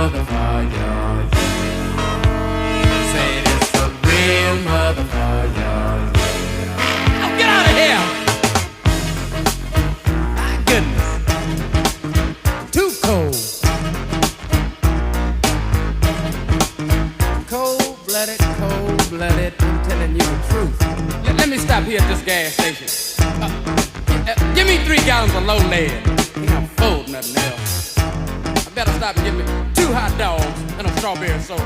motherfucker. Say it's a real motherfucker. Oh, get out of here! My goodness. Too cold. Cold-blooded, cold-blooded. I'm telling you the truth. Let me stop here at this gas station. Give me 3 gallons of low lead. Ain't no food, nothing else. I better stop and get me 2 hot dogs and a strawberry soda.